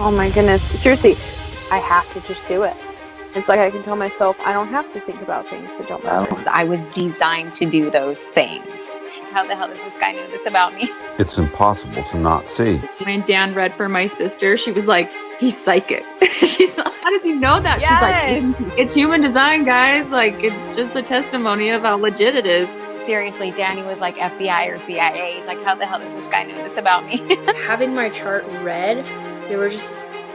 Oh my goodness. Seriously, I have to just do it. It's like I can tell myself I don't have to think about things that don't matter. I was designed to do those things. How the hell does this guy know this about me? It's impossible to not see. When Dan read for my sister, she was like, he's psychic. She's like, how does he know that? Yes. She's like, it's human design, guys. Like, it's just a testimony of how legit it is. Seriously, Danny was like FBI or CIA. He's like, how the hell does this guy know this about me? Having my chart read, there were just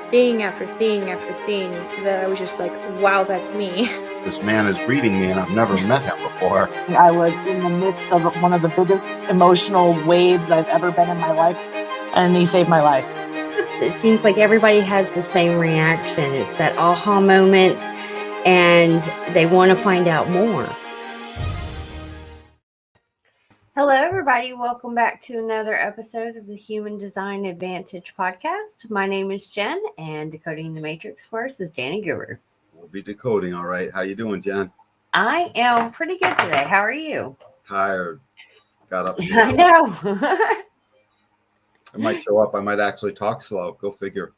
thing after thing after thing that I was just like, wow, that's me. This man is reading me and I've never met him before. I was in the midst of one of the biggest emotional waves I've ever been in my life, and he saved my life. It seems like everybody has the same reaction. It's that aha moment, and they want to find out more. Hello, everybody. Welcome back to another episode of the Human Design Advantage podcast. My name is Jen, and decoding the matrix for us is Danny Guru. We'll be decoding, all right. How you doing, Jen? I am pretty good today. How are you? Tired. Got up. I know. I might show up. I might actually talk slow. Go figure.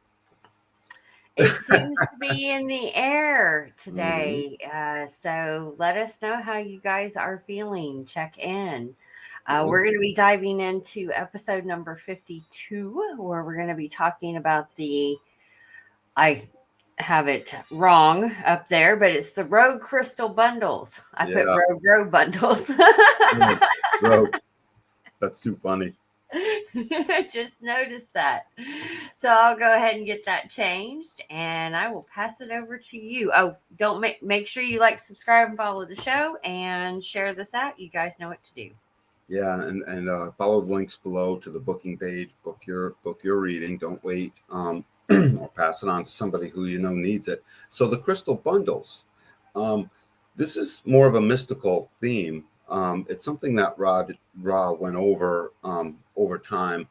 It seems to be in the air today. So let us know how you guys are feeling. Check in. We're going to be diving into episode number 52, where we're going to be talking about I have it wrong up there, but it's the Rogue Crystal Bundles. I put Rogue Bundles. Rogue. That's too funny. I just noticed that. So I'll go ahead and get that changed, and I will pass it over to you. Oh, don't make sure you like, subscribe, and follow the show, and share this out. You guys know what to do. Yeah, and follow the links below to the booking page. Book your reading. Don't wait. Or pass it on to somebody who you know needs it. So the crystal bundles. This is more of a mystical theme. It's something that Ra went over time.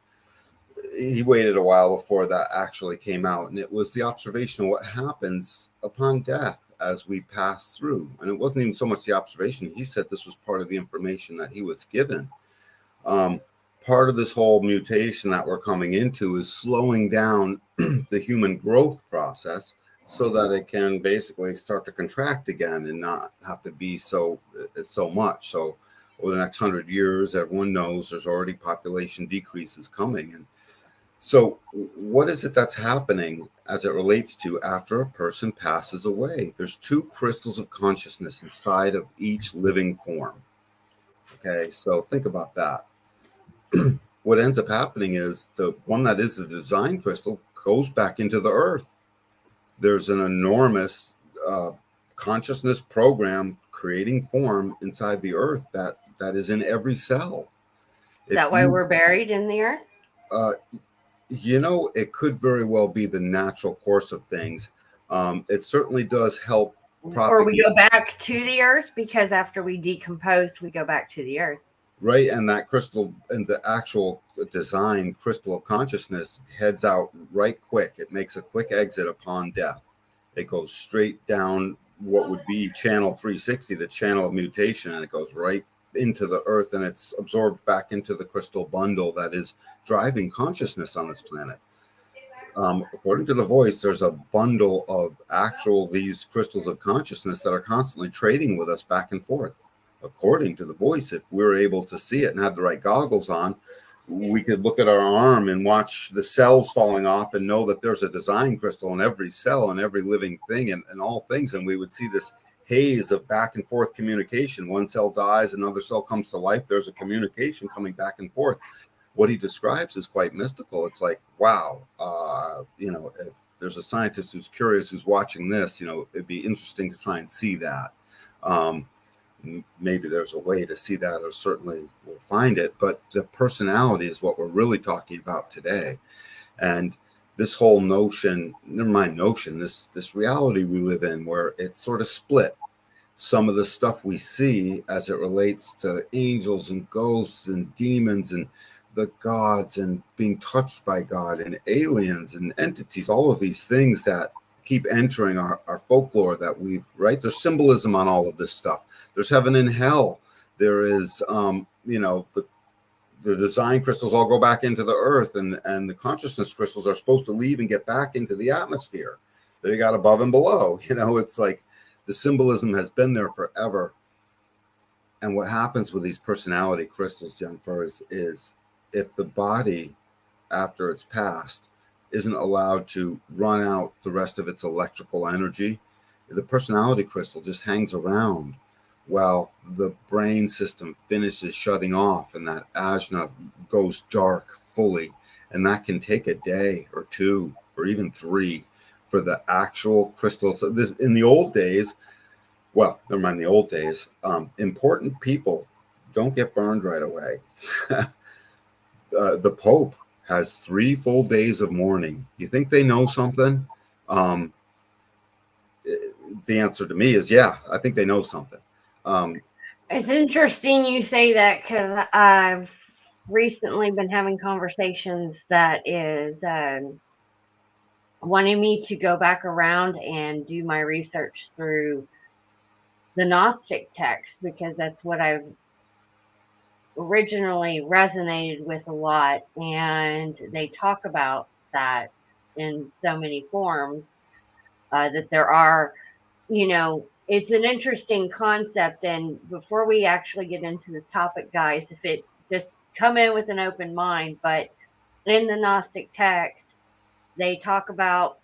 He waited a while before that actually came out, and it was the observation of what happens upon death as we pass through. And it wasn't even so much the observation. He said this was part of the information that he was given. Part of this whole mutation that we're coming into is slowing down the human growth process so that it can basically start to contract again and not have to be so much. So over the next 100 years, everyone knows there's already population decreases coming. And so what is it that's happening as it relates to after a person passes away? There's two crystals of consciousness inside of each living form. Okay, so think about that. What ends up happening is the one that is the design crystal goes back into the earth. There's an enormous consciousness program creating form inside the earth that is in every cell. Is that why we're buried in the earth? It could very well be the natural course of things. It certainly does help propagate. Or we go back to the earth, because after we decompose, we go back to the earth. Right, and that crystal and the actual design crystal of consciousness heads out right quick. It makes a quick exit upon death. It goes straight down what would be channel 360, the channel of mutation, and it goes right into the earth, and it's absorbed back into the crystal bundle that is driving consciousness on this planet. According to the voice, there's a bundle of these crystals of consciousness that are constantly trading with us back and forth. According to the voice, if we're able to see it and have the right goggles on, we could look at our arm and watch the cells falling off and know that there's a design crystal in every cell and every living thing and all things. And we would see this haze of back and forth communication. One cell dies, another cell comes to life. There's a communication coming back and forth. What he describes is quite mystical. It's like, wow, if there's a scientist who's curious, who's watching this, it'd be interesting to try and see that. Maybe there's a way to see that, or certainly we'll find it. But the personality is what we're really talking about today. And this whole notion, this reality we live in, where it's sort of split. Some of the stuff we see as it relates to angels and ghosts and demons and the gods and being touched by God and aliens and entities, all of these things that keep entering our folklore that there's symbolism on all of this stuff. There's heaven and hell. There is, the the design crystals all go back into the earth, and the consciousness crystals are supposed to leave and get back into the atmosphere. They got above and below. It's like the symbolism has been there forever. And what happens with these personality crystals, Jennifer, is if the body, after it's passed, isn't allowed to run out the rest of its electrical energy, the personality crystal just hangs around while the brain system finishes shutting off and that ajna goes dark fully. And that can take a day or two or even 3 for the actual crystal. So this, in the old days, well, never mind the old days, important people don't get burned right away. The Pope has 3 full days of mourning. You think they know something? The answer to me is, yeah, I think they know something. It's interesting you say that, because I've recently been having conversations that is wanting me to go back around and do my research through the Gnostic text, because that's what I've originally resonated with a lot. And they talk about that in so many forms, that there are, it's an interesting concept. And before we actually get into this topic, guys, if it just come in with an open mind, but in the Gnostic text, they talk about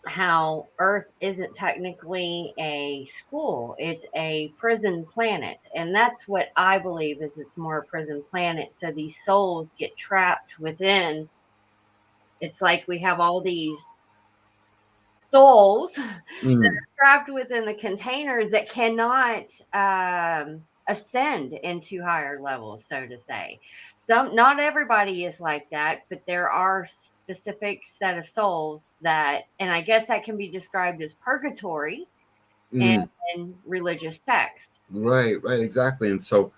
how Earth isn't technically a school, it's a prison planet. And that's what I believe, is it's more a prison planet. So these souls get trapped within. It's like we have all these souls that are trapped within the containers that cannot ascend into higher levels, so to say. Not everybody is like that, but there are specific set of souls that, and I guess that can be described as purgatory in religious text. Right, exactly. And so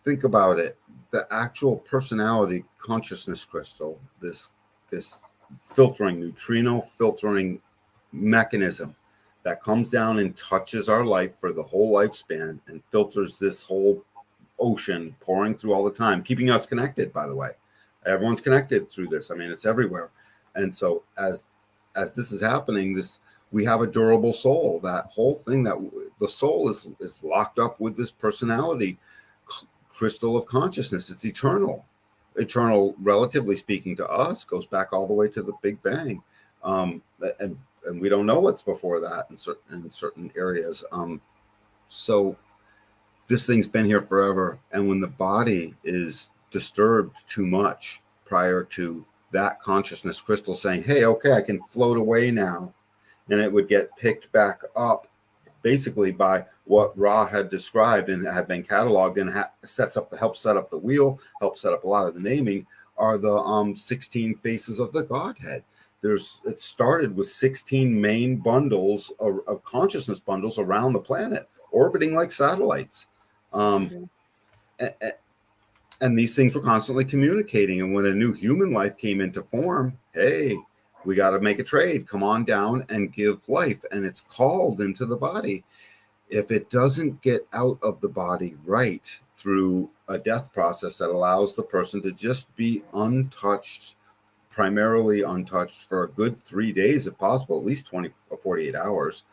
think about it. The actual personality consciousness crystal, this neutrino filtering mechanism that comes down and touches our life for the whole lifespan and filters this whole ocean pouring through all the time, keeping us connected, by the way. Everyone's connected through this. I mean, it's everywhere. And so as this is happening, we have a durable soul. That whole thing, that the soul is locked up with this personality crystal of consciousness. It's eternal, relatively speaking to us, goes back all the way to the Big Bang. And we don't know what's before that in certain areas. So this thing's been here forever. And when the body is disturbed too much prior to that consciousness crystal saying, hey, okay, I can float away now, and it would get picked back up basically by what Ra had described and had been cataloged and helps set up the wheel, helps set up a lot of the naming, are the 16 faces of the Godhead. It started with 16 main bundles of consciousness bundles around the planet, orbiting like satellites. And these things were constantly communicating. And when a new human life came into form, hey, we got to make a trade. Come on down and give life. And it's called into the body. If it doesn't get out of the body right through a death process that allows the person to just be untouched, primarily untouched for a good 3 days, if possible, at least 20 or 48 hours,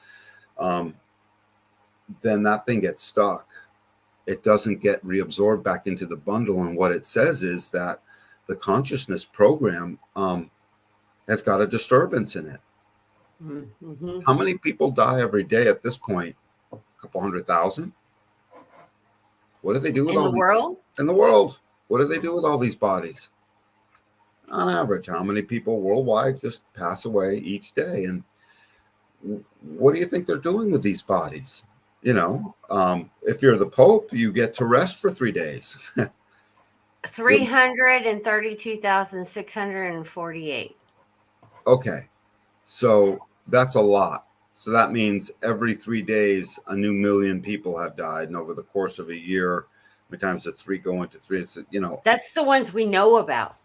then that thing gets stuck. It doesn't get reabsorbed back into the bundle. And what it says is that the consciousness program has got a disturbance in it. Mm-hmm. How many people die every day at this point? A couple 100,000? What do they do with all these world? In the world? What do they do with all these bodies? On average, how many people worldwide just pass away each day? And what do you think they're doing with these bodies? If you're the Pope, you get to rest for 3 days. 332,648. Okay, so that's a lot. So that means every 3 days, a new million people have died. And over the course of a year, how many times does 3 go into 3? It's, That's the ones we know about.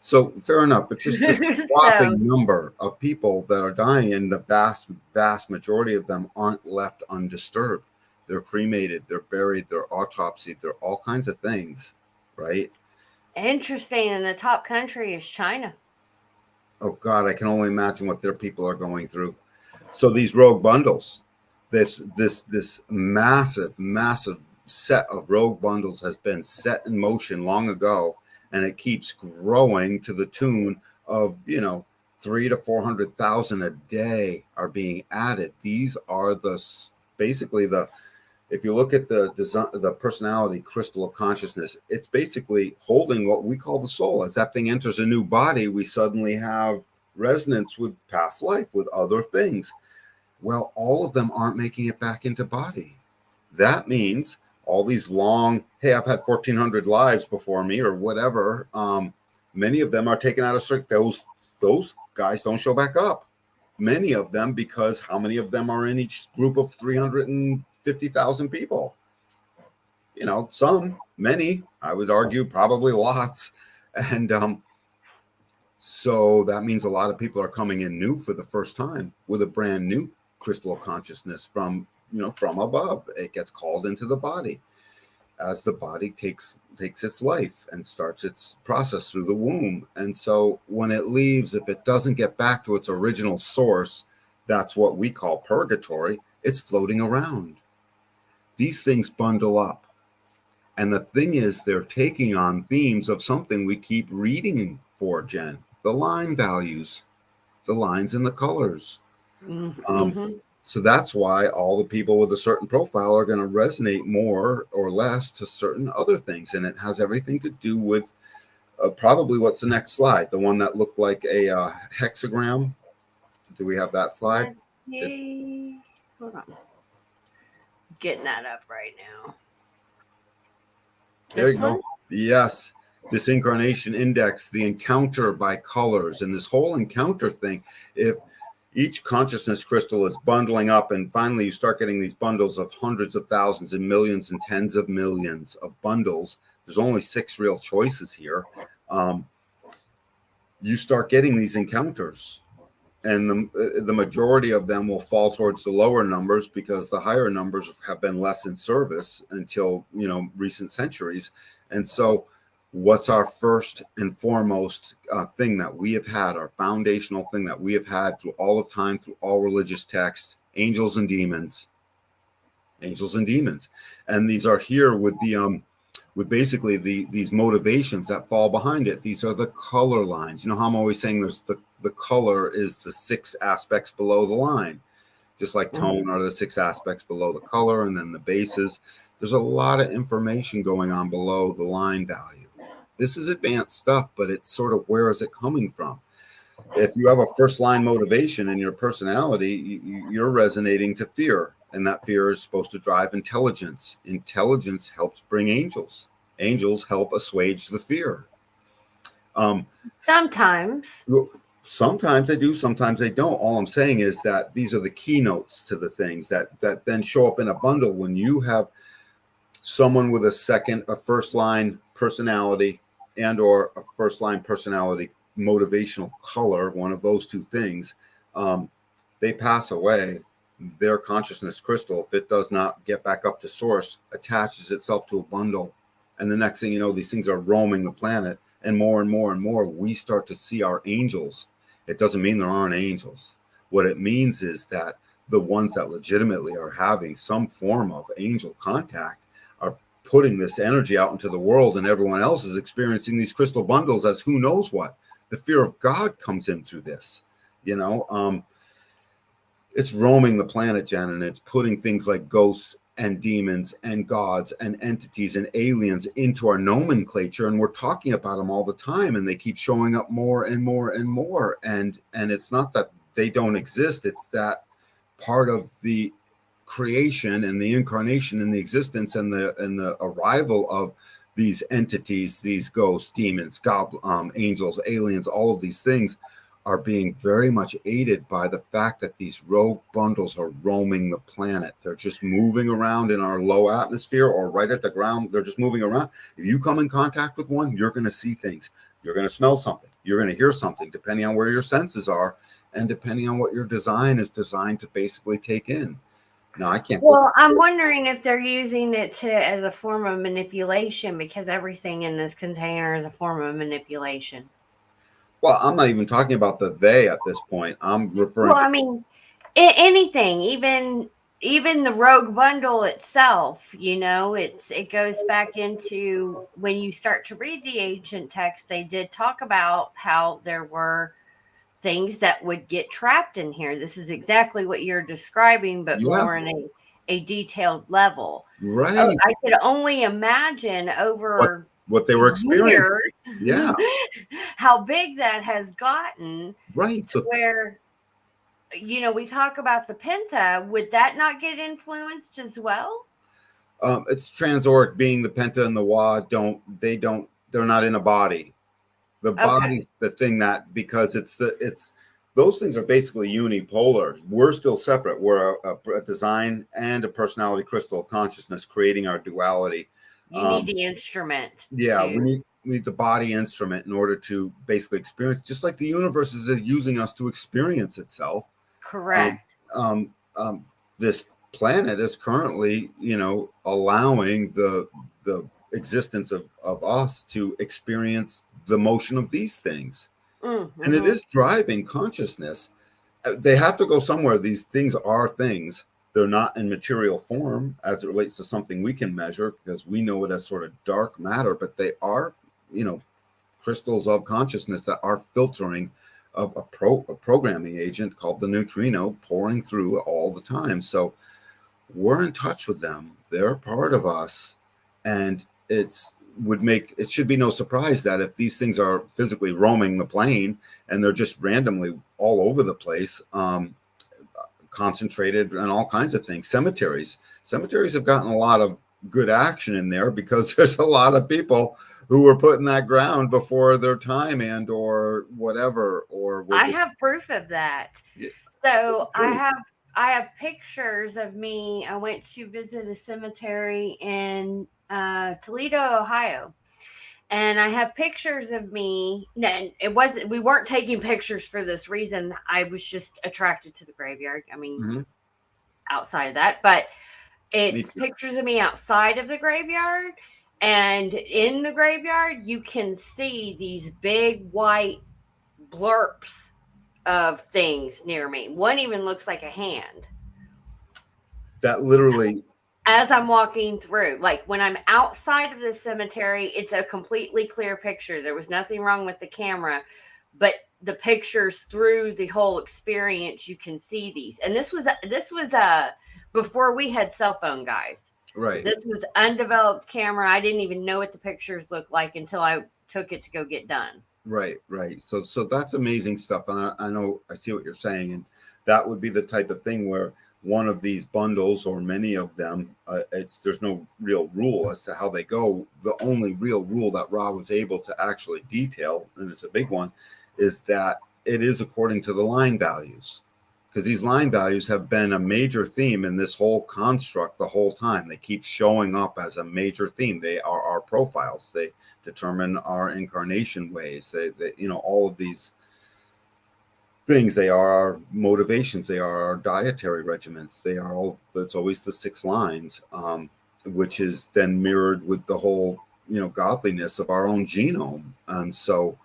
So fair enough, but just this whopping number of people that are dying, and the vast, vast majority of them aren't left undisturbed. They're cremated, they're buried, they're autopsied, they're all kinds of things. right? Interesting. And the top country is China. Oh God, I can only imagine what their people are going through. So these rogue bundles, this massive set of rogue bundles has been set in motion long ago, and it keeps growing to the tune of 300,000 to 400,000 a day are being added. These are basically if you look at the design, the personality crystal of consciousness, it's basically holding what we call the soul. As that thing enters a new body, we suddenly have resonance with past life, with other things. Well, all of them aren't making it back into body. That means all these long, hey, I've had 1,400 lives before me or whatever. Many of them are taken out of circle. Those guys don't show back up. Many of them, because how many of them are in each group of 350,000 people? Many, I would argue, probably lots. And so that means a lot of people are coming in new for the first time with a brand new crystal of consciousness from above. It gets called into the body as the body takes its life and starts its process through the womb. And so when it leaves, if it doesn't get back to its original source, that's what we call purgatory. It's floating around. These things bundle up. And the thing is, they're taking on themes of something we keep reading for, Jen. The line values, the lines and the colors. So that's why all the people with a certain profile are going to resonate more or less to certain other things. And it has everything to do with probably what's the next slide, the one that looked like a hexagram. Do we have that slide? Hold on. Getting that up right now. There you go. Yes. This incarnation index, the encounter by colors, and this whole encounter thing. If each consciousness crystal is bundling up, and finally you start getting these bundles of hundreds of thousands and millions and tens of millions of bundles. There's only 6 real choices here. You start getting these encounters, and the majority of them will fall towards the lower numbers because the higher numbers have been less in service until recent centuries. And so what's our first and foremost thing that we have had, our foundational thing that we have had through all of time, through all religious texts? Angels and demons. Angels and demons. And these are here with basically these motivations that fall behind it. These are the color lines. You know how I'm always saying there's the color is the 6 aspects below the line, just like tone are the 6 aspects below the color, and then the bases. There's a lot of information going on below the line value. This is advanced stuff, but it's sort of, where is it coming from? If you have a first line motivation in your personality, you're resonating to fear, and that fear is supposed to drive intelligence. Intelligence helps bring angels. Angels help assuage the fear. Sometimes they do, sometimes they don't. All I'm saying is that these are the keynotes to the things that then show up in a bundle. When you have someone with a first line personality and or a first line personality motivational color, one of those two things, they pass away. Their consciousness crystal, if it does not get back up to source, attaches itself to a bundle. And the next thing you know, these things are roaming the planet, and more and more, we start to see our angels. It doesn't mean there aren't angels. What it means is that the ones that legitimately are having some form of angel contact are putting this energy out into the world, and everyone else is experiencing these crystal bundles as who knows what. The fear of God comes in through this, it's roaming the planet, Jen, and it's putting things like ghosts and demons and gods and entities and aliens into our nomenclature, and we're talking about them all the time, and they keep showing up more and more and more. And it's not that they don't exist, it's that part of the creation and the incarnation and the existence and the arrival of these entities, these ghosts, demons, angels, aliens, all of these things are being very much aided by the fact that these rogue bundles are roaming the planet. They're just moving around in our low atmosphere or right at the ground. They're just moving around. If you come in contact with one, you're going to see things. You're going to smell something. You're going to hear something, depending on where your senses are and depending on what your design is designed to basically take in. No, I can't. Well, I'm wondering if they're using it as a form of manipulation, because everything in this container is a form of manipulation. Well, I'm not even talking about the they at this point. I'm referring Well, to I mean, anything, even the rogue bundle itself, it goes back into when you start to read the ancient text. They did talk about how there were things that would get trapped in here. This is exactly what you're describing, but yeah, more in a detailed level. right. I could only imagine over What they were experiencing. years Yeah, how big that has gotten, right. So where we talk about the penta. Would that not get influenced as well? it's transauric being the penta and the wa they're not in a body. The Okay. body's the thing that, because it's those things are basically unipolar. We're still separate. We're a design and a personality crystal of consciousness creating our duality. You need the instrument. Yeah, we need the body instrument in order to basically experience, just like the universe is using us to experience itself. Correct. This planet is currently, allowing the existence of us to experience the motion of these things. Mm-hmm. And it is driving consciousness. They have to go somewhere. These things are things. They're not in material form as it relates to something we can measure, because we know it as sort of dark matter, but they are, crystals of consciousness that are filtering a programming agent called the neutrino pouring through all the time. So we're in touch with them. They're part of us. And it should be no surprise that if these things are physically roaming the plane and they're just randomly all over the place, concentrated and all kinds of things. Cemeteries have gotten a lot of good action in there because there's a lot of people who were put in that ground before their time and or whatever, or I have proof of that. Yeah. So I have pictures of me. I went to visit a cemetery in Toledo, Ohio. And I have pictures of me. No, we weren't taking pictures for this reason. I was just attracted to the graveyard. I mean, outside of that, but it's pictures of me outside of the graveyard. And in the graveyard, you can see these big white blurps of things near me. One even looks like a hand. That literally, as I'm walking through, like when I'm outside of the cemetery, it's a completely clear picture. There was nothing wrong with the camera, but the pictures through the whole experience, you can see these. And this was before we had cell phone, guys. Right. This was undeveloped camera. I didn't even know what the pictures looked like until I took it to go get done. Right. So that's amazing stuff. And I know, I see what you're saying. And that would be the type of thing where one of these bundles or many of them, there's no real rule as to how they go. The only real rule that Ra was able to actually detail, and it's a big one, is that it is according to the line values. Because these line values have been a major theme in this whole construct the whole time. They keep showing up as a major theme. They are our profiles. They determine our incarnation ways. They all of these things. They are our motivations. They are our dietary regimens. They are all. It's always the 6 lines, which is then mirrored with the whole godliness of our own genome. So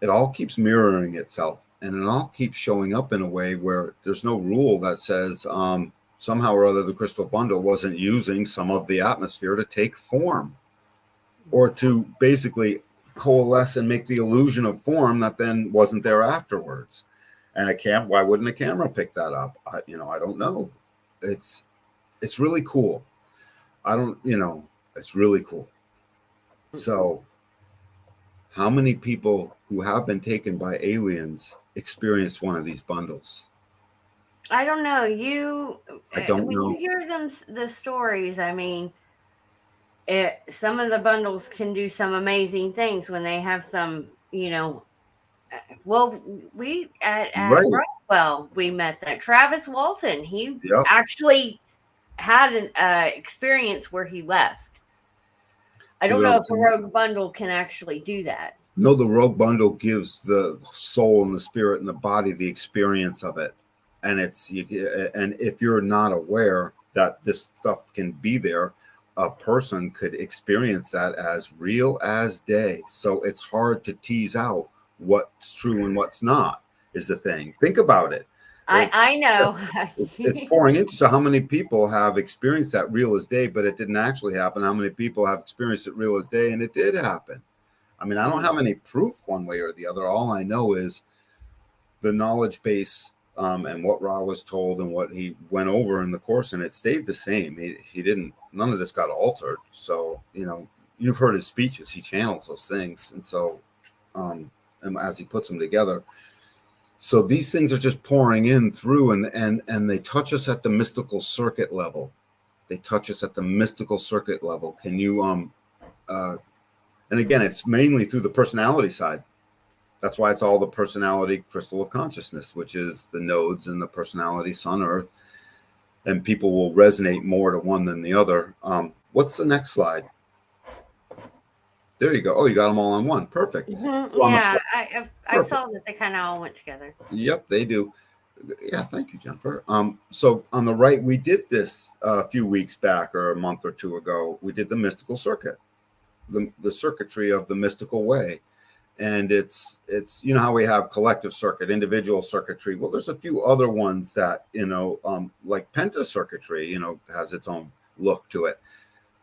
it all keeps mirroring itself. And it all keeps showing up in a way where there's no rule that says somehow or other the crystal bundle wasn't using some of the atmosphere to take form or to basically coalesce and make the illusion of form that then wasn't there afterwards. And why wouldn't a camera pick that up? I don't know. It's really cool. It's really cool. So how many people who have been taken by aliens experienced one of these bundles? I don't know. I don't know. When you hear the stories, I mean, some of the bundles can do some amazing things when they have some, well, we at Roswell, we met that Travis Walton. He actually had an experience where he left. I don't know if a rogue bundle can actually do that. No, the rogue bundle gives the soul and the spirit and the body the experience of it. and and if you're not aware that this stuff can be there, a person could experience that as real as day. So it's hard to tease out what's true and what's not, is the thing. Think about it. I know. It's pouring into. So how many people have experienced that real as day, but it didn't actually happen? How many people have experienced it real as day and it did happen? I mean, I don't have any proof one way or the other. All I know is the knowledge base, and what Ra was told and what he went over in the course, and it stayed the same. He didn't, none of this got altered. So, you've heard his speeches, he channels those things. And so, and as he puts them together, so these things are just pouring in through, and they touch us at the mystical circuit level. They touch us at the mystical circuit level. Can you, and again, it's mainly through the personality side. That's why it's all the personality crystal of consciousness, which is the nodes and the personality sun earth. And people will resonate more to one than the other. What's the next slide? There you go. Oh, you got them all on one. Perfect. Mm-hmm. Yeah, I saw that they kind of all went together. Yep, they do. Yeah, thank you, Jennifer. So on the right, we did this a few weeks back or a month or two ago. We did the mystical circuit, the circuitry of the mystical way. And it's how we have collective circuit, individual circuitry. Well, there's a few other ones that, like penta circuitry, has its own look to it.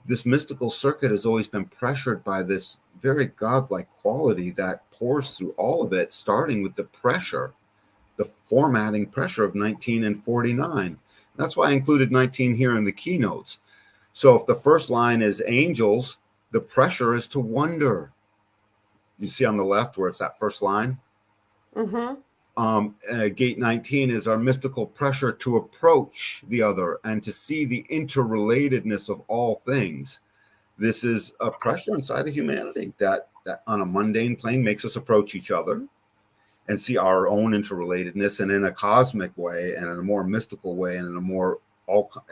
This mystical circuit has always been pressured by this very godlike quality that pours through all of it, starting with the pressure, the formatting pressure of 19 and 49. That's why I included 19 here in the keynotes. So if the first line is angels, the pressure is to wonder. You see on the left where it's that first line? Mm-hmm. Gate 19 is our mystical pressure to approach the other and to see the interrelatedness of all things. This is a pressure inside of humanity that on a mundane plane makes us approach each other and see our own interrelatedness, and in a cosmic way and in a more mystical way and in a more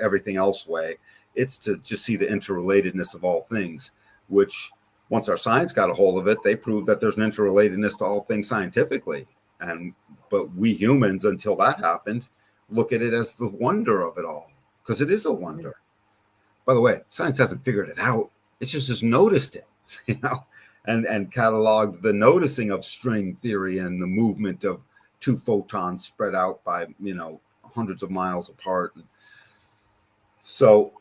everything else way, it's to just see the interrelatedness of all things, which once our science got a hold of it, they proved that there's an interrelatedness to all things scientifically. But we humans, until that happened, look at it as the wonder of it all, because it is a wonder. By the way, science hasn't figured it out. It just has noticed it, and cataloged the noticing of string theory and the movement of two photons spread out by, hundreds of miles apart. So,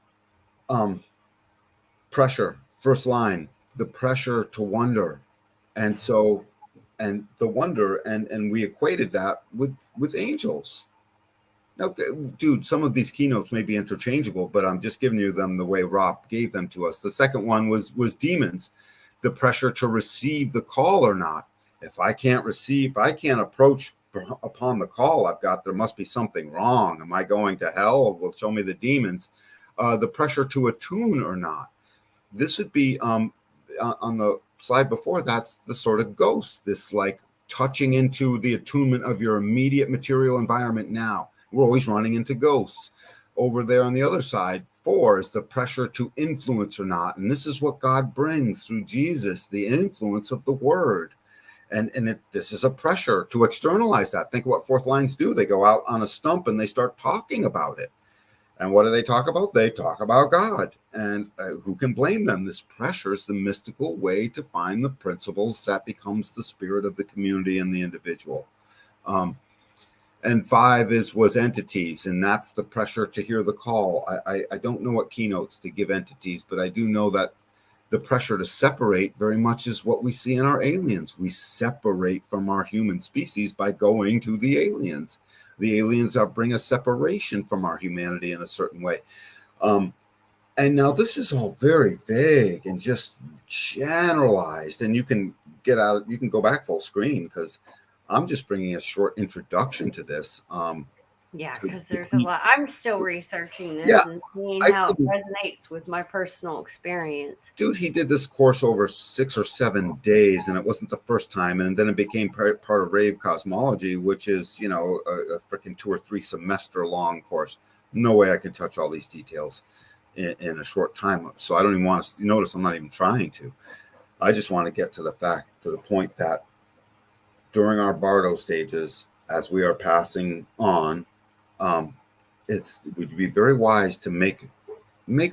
pressure, first line, the pressure to wonder. And so, and the wonder, and we equated that with angels. Now, dude, some of these keynotes may be interchangeable, but I'm just giving you them the way Rob gave them to us. The second one was demons, the pressure to receive the call or not. If I can't approach upon the call there must be something wrong. Am I going to hell? Well, show me the demons. The pressure to attune or not. This would be on the slide before, that's the sort of ghost, this like touching into the attunement of your immediate material environment now. We're always running into ghosts. Over there on the other side, 4 is the pressure to influence or not. And this is what God brings through Jesus, the influence of the word. And this is a pressure to externalize that. Think of what fourth lines do. They go out on a stump and they start talking about it. And what do they talk about? They talk about God. And who can blame them? This pressure is the mystical way to find the principles that becomes the spirit of the community and the individual. And 5 was entities, and that's the pressure to hear the call. I don't know what keynotes to give entities, but I do know that the pressure to separate very much is what we see in our aliens. We separate from our human species by going to the aliens. The aliens bring a separation from our humanity in a certain way. And now this is all very vague and just generalized. And you can go back full screen because I'm just bringing a short introduction to this. Yeah, because there's a lot. I'm still researching this and seeing how it resonates with my personal experience. Dude, he did this course over 6 or 7 days, and it wasn't the first time. And then it became part of Rave Cosmology, which is, a freaking 2 or 3 semester long course. No way I could touch all these details in a short time. So I don't even want to notice I'm not even trying to. I just want to get to the point that during our Bardo stages, as we are passing on, It would be very wise to make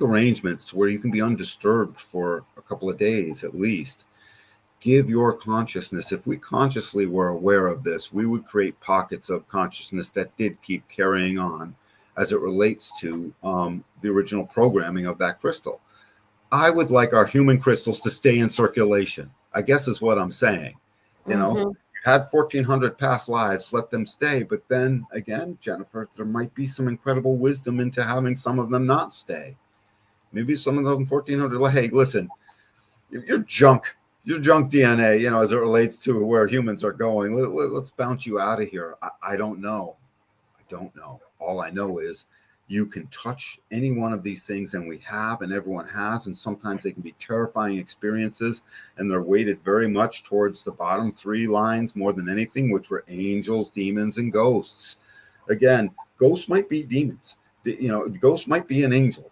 arrangements to where you can be undisturbed for a couple of days at least. Give your consciousness, if we consciously were aware of this, we would create pockets of consciousness that did keep carrying on as it relates to the original programming of that crystal. I would like our human crystals to stay in circulation, I guess is what I'm saying. You know, you had 1,400 past lives, let them stay. But then again, Jennifer, there might be some incredible wisdom into having some of them not stay. Maybe some of them 1,400, hey, listen, you're junk. Your junk DNA, you know, as it relates to where humans are going. Let's bounce you out of here. I don't know. I don't know. All I know is you can touch any one of these things, and we have, and everyone has, and sometimes they can be terrifying experiences, and they're weighted very much towards the bottom three lines more than anything, which were angels, demons, and ghosts. Again, ghosts might be demons. You know, ghosts might be an angel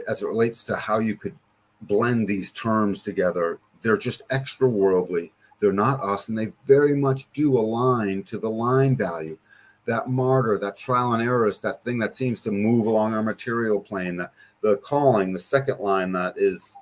as it relates to how you could blend these terms together. They're just extra worldly. They're not us, and they very much do align to the line value. That martyr, that trial and error is that thing that seems to move along our material plane. The calling, the second line, that is,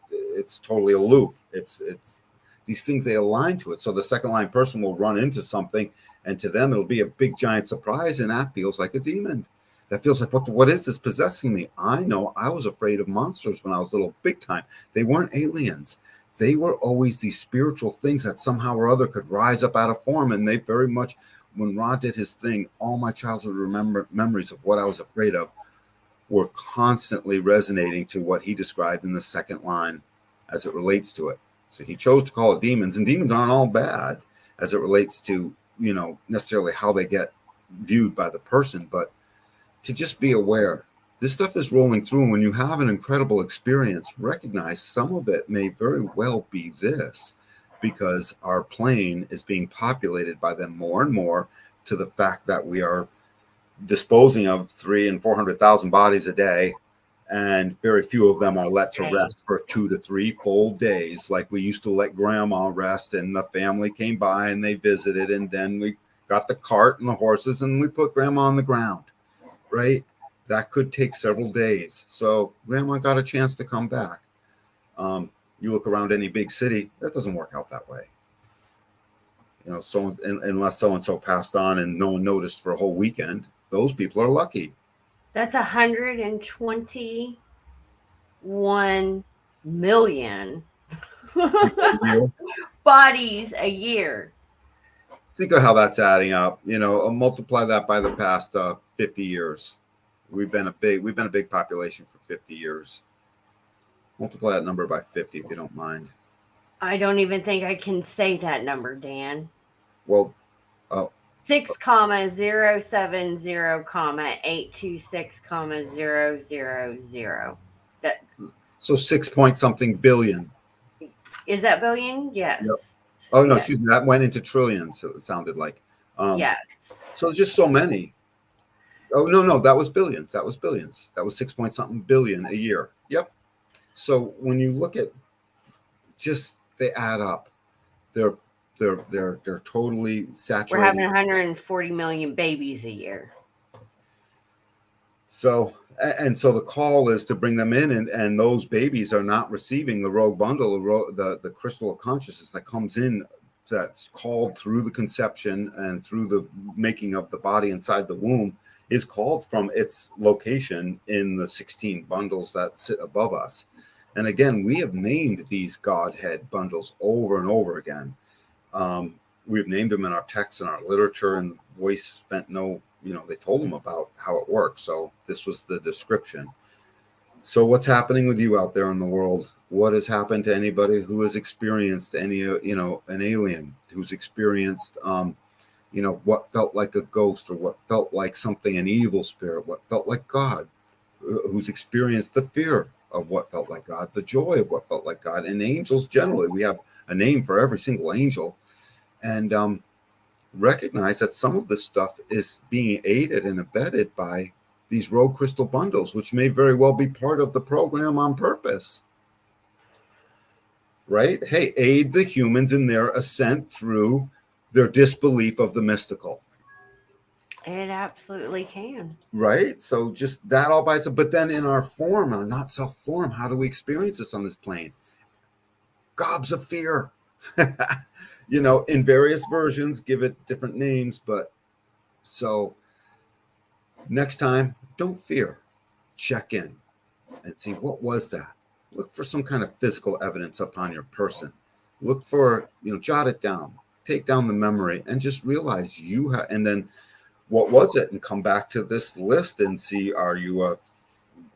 it's totally aloof. It's these things, they align to it. So the second line person will run into something, and to them it'll be a big giant surprise, and that feels like a demon. That feels like, what is this possessing me? I know I was afraid of monsters when I was little, big time. They weren't aliens. They were always these spiritual things that somehow or other could rise up out of form. And they very much, when Rod did his thing, all my childhood memories of what I was afraid of were constantly resonating to what he described in the second line as it relates to it. So he chose to call it demons, and demons aren't all bad as it relates to, you know, necessarily how they get viewed by the person, but to just be aware. This stuff is rolling through, and when you have an incredible experience, recognize some of it may very well be this, because our plane is being populated by them more and more, to the fact that we are disposing of 300,000 and 400,000 bodies a day, and very few of them are let to rest for 2 to 3 full days, like we used to let grandma rest, and the family came by and they visited, and then we got the cart and the horses and we put grandma on the ground, right? That could take several days. So grandma got a chance to come back. You look around any big city, that doesn't work out that way. You know, unless so-and-so passed on and no one noticed for a whole weekend, those people are lucky. That's 121 million bodies a year. Think of how that's adding up. You know, multiply that by the past 50 years. We've been a big population for 50 years. Multiply that number by 50 if you don't mind. I don't even think I can say that number, Dan. Well, 6,070,826,000. That. So 6 point something billion. Is that billion? Yes. Yep. Oh no, yes. excuse me. That went into trillions. It sounded like. Yes. So just so many. Oh no, that was billions. That was 6 point something billion a year. Yep. So when you look at, just they add up. They're totally saturated. We're having 140 million babies a year. So the call is to bring them in, and those babies are not receiving the rogue bundle, the crystal of consciousness that comes in, that's called through the conception and through the making of the body inside the womb, is called from its location in the 16 bundles that sit above us. And again, we have named these Godhead bundles over and over again. We've named them in our texts and our literature, and the voice spent they told them about how it works. So this was the description. So what's happening with you out there in the world? What has happened to anybody who has experienced an alien, who's experienced, what felt like a ghost, or what felt like something, an evil spirit, what felt like God, who's experienced the fear of what felt like God, the joy of what felt like God, and angels generally. We have a name for every single angel, and recognize that some of this stuff is being aided and abetted by these rogue crystal bundles, which may very well be part of the program on purpose. Right? Hey, aid the humans in their ascent through their disbelief of the mystical. It absolutely can. Right? So just that all by itself. But then in our form, our not self form, how do we experience this on this plane? Gobs of fear. In various versions, give it different names. But so next time, don't fear. Check in and see, what was that? Look for some kind of physical evidence upon your person. Look for, jot it down, take down the memory, and just realize and then what was it? And come back to this list and see,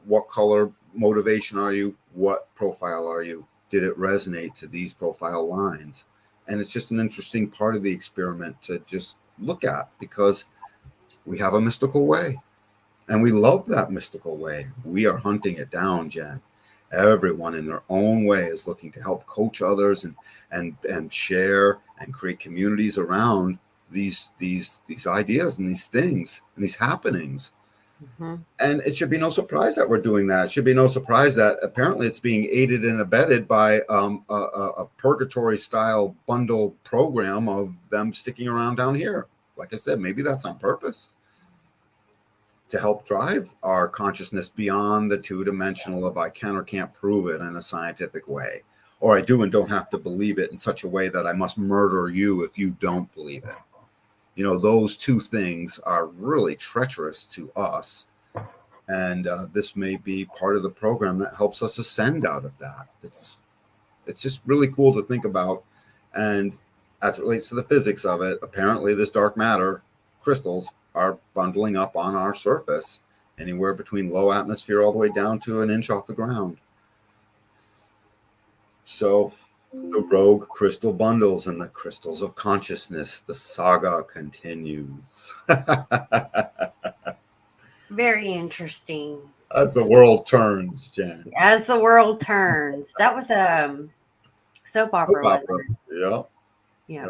what color motivation are you? What profile are you? Did it resonate to these profile lines? And it's just an interesting part of the experiment to just look at, because we have a mystical way. And we love that mystical way. We are hunting it down, Jen. Everyone in their own way is looking to help coach others and share and create communities around these ideas and these things and these happenings. Mm-hmm. And it should be no surprise that we're doing that. It should be no surprise that apparently it's being aided and abetted by a purgatory style bundle program of them sticking around down here. Like I said, maybe that's on purpose, to help drive our consciousness beyond the two-dimensional of I can or can't prove it in a scientific way, or I do and don't have to believe it in such a way that I must murder you if you don't believe it. Those two things are really treacherous to us, and this may be part of the program that helps us ascend out of that. It's just really cool to think about. And as it relates to the physics of it, apparently this dark matter crystals are bundling up on our surface anywhere between low atmosphere all the way down to an inch off the ground. So the rogue crystal bundles and the crystals of consciousness, the saga continues. Very interesting. As the world turns, Jen. As the world turns. That was a soap opera, wasn't it? Yeah. Yeah.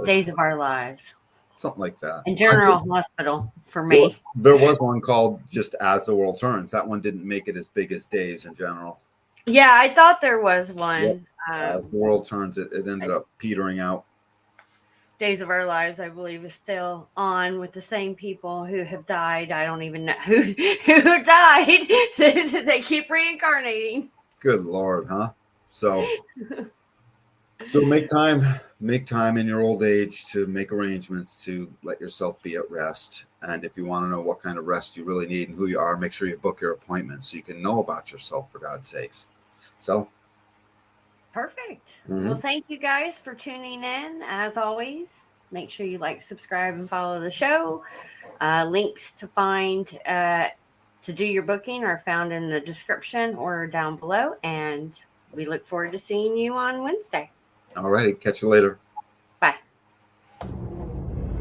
Days of Our Lives. Something like that. And General Hospital for me. There was one called just As the World Turns. That one didn't make it as big as Days in general. Yeah, I thought there was one. Yep. As the World Turns, it ended up petering out. Days of Our Lives, I believe, is still on with the same people who have died. I don't even know who died. They keep reincarnating. Good Lord, huh? So make time in your old age to make arrangements to let yourself be at rest. And if you want to know what kind of rest you really need and who you are, make sure you book your appointment so you can know about yourself, for God's sakes. So perfect. Well, thank you guys for tuning in. As always, make sure you like, subscribe, and follow the show. Links to find to do your booking are found in the description or down below. And we look forward to seeing you on Wednesday. All righty. Catch you later.